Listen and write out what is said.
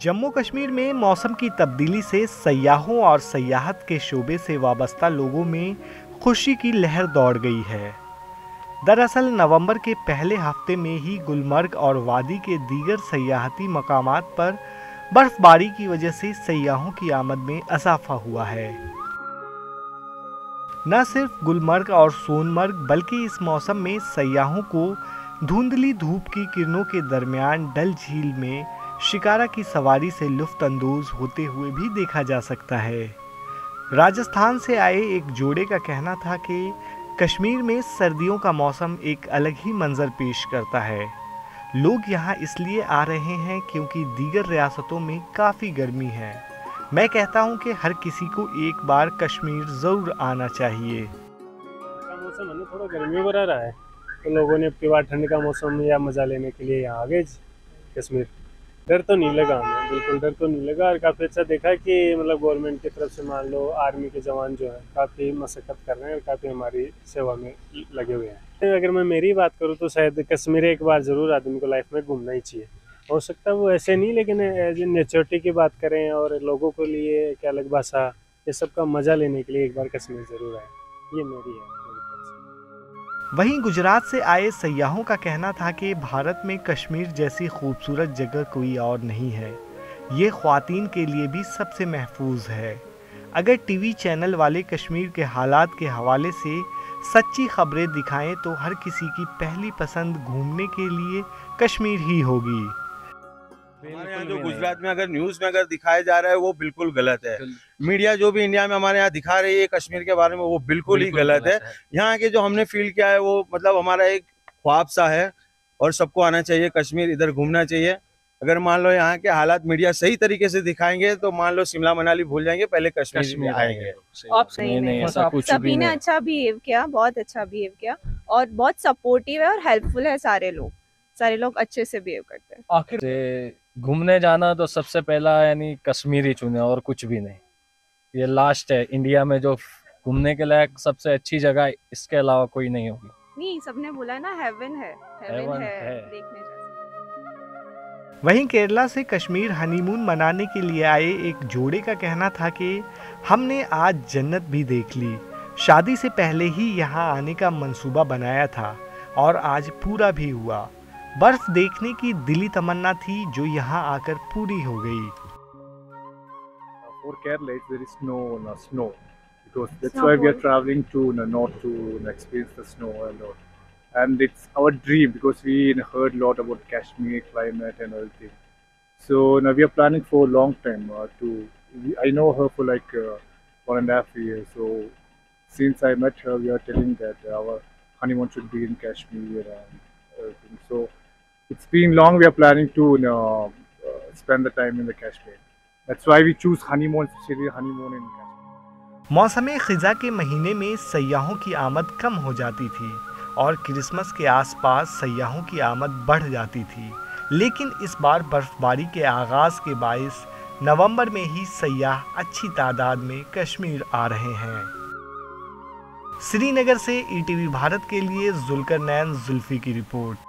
जम्मू कश्मीर में मौसम की तब्दीली से सयाहों और सयाहत के शोबे से वाबस्ता लोगों में खुशी की लहर दौड़ गई है। दरअसल नवंबर के पहले हफ्ते में ही गुलमर्ग और वादी के दीगर सयाहती मकामात पर बर्फबारी की वजह से सयाहों की आमद में इजाफा हुआ है। न सिर्फ गुलमर्ग और सोनमर्ग बल्कि इस मौसम में सयाहों को धुंधली धूप की किरणों के दरमियान डल झील में शिकारा की सवारी से लुफ्त अंदोज होते हुए भी देखा जा सकता है। राजस्थान से आए एक जोड़े का कहना था कि कश्मीर में सर्दियों का मौसम एक अलग ही मंजर पेश करता है। लोग यहाँ इसलिए आ रहे हैं क्योंकि दीगर रियासतों में काफ़ी गर्मी है। मैं कहता हूँ कि हर किसी को एक बार कश्मीर ज़रूर आना चाहिए। मौसम है थोड़ा गर्मी भरा रहा है, तो लोगों ने अब की बार ठंड का मौसम या मज़ा लेने के लिए यहाँ आ गए कश्मीर। डर तो नहीं लगा हमें, बिल्कुल डर तो नहीं लगा। और काफ़ी अच्छा देखा कि मतलब गवर्नमेंट की तरफ से मान लो आर्मी के जवान जो है काफ़ी मशक्क़त कर रहे हैं और काफ़ी हमारी सेवा में लगे हुए हैं। अगर मैं मेरी बात करूँ तो शायद कश्मीर एक बार ज़रूर आदमी को लाइफ में घूमना ही चाहिए। हो सकता है वो ऐसे नहीं, लेकिन एज इन नेचुरिटी की बात करें और लोगों के लिए क्या अलग भाषा, ये सब का मज़ा लेने के लिए एक बार कश्मीर ज़रूर आए, ये मेरी है। वहीं गुजरात से आए सयाहों का कहना था कि भारत में कश्मीर जैसी खूबसूरत जगह कोई और नहीं है। ये ख्वातीन के लिए भी सबसे महफूज है। अगर टीवी चैनल वाले कश्मीर के हालात के हवाले से सच्ची खबरें दिखाएं तो हर किसी की पहली पसंद घूमने के लिए कश्मीर ही होगी। हमारे यहाँ जो गुजरात में अगर न्यूज में अगर दिखाया जा रहा है वो बिल्कुल गलत है। मीडिया जो भी इंडिया में हमारे यहाँ दिखा रही है कश्मीर के बारे में वो बिल्कुल ही गलत है। यहाँ के जो हमने फील किया है वो मतलब हमारा एक ख्वाब सा है और सबको आना चाहिए कश्मीर, इधर घूमना चाहिए। अगर मान लो यहाँ के हालात मीडिया सही तरीके से दिखाएंगे तो मान लो शिमला मनाली भूल जाएंगे, पहले कश्मीर आएंगे। सभी ने अच्छा बिहेव किया, बहुत अच्छा बिहेव किया और बहुत सपोर्टिव है और हेल्पफुल है। सारे लोग अच्छे से बिहेव करते हैं। आखिर से घूमने जाना तो सबसे पहला यानी कश्मीर ही चुने और कुछ भी नहीं। ये लास्ट है इंडिया में जो घूमने के लायक सबसे अच्छी जगह, इसके अलावा कोई नहीं होगी। नहीं, सबने बोला है ना हेवन है देखने जैसा। वहीं केरला से कश्मीर हनीमून मनाने के लिए आए एक जोड़े का कहना था कि हमने आज जन्नत भी देख ली। शादी से पहले ही यहाँ आने का मंसूबा बनाया था और आज पूरा भी हुआ। बर्फ देखने की दिली तमन्ना थी जो यहाँ आकर पूरी हो गई। For Kerala, there is no snow because that's why we are traveling to north to experience the snow and all. And it's our dream because we heard a lot about Kashmir climate and everything. So now we are planning for a long time I know her for like 1.5 years. So since I met her, we are telling that our honeymoon should be in Kashmir and everything. So it's been long. We are planning to spend the time in the Kashmir. That's why we choose honeymoon, especially honeymoon in Kashmir. मौसम ख़िज़ा के महीने में सयाहों की आमद कम हो जाती थी और क्रिसमस के आसपास सयाहों की आमद बढ़ जाती थी। लेकिन इस बार बर्फबारी के आगाज़ के बाइस नवंबर में ही सयाह अच्छी तादाद में कश्मीर आ रहे हैं। श्रीनगर से ईटीवी भारत के लिए जुल्करनैन जुल्फी की रिपोर्ट।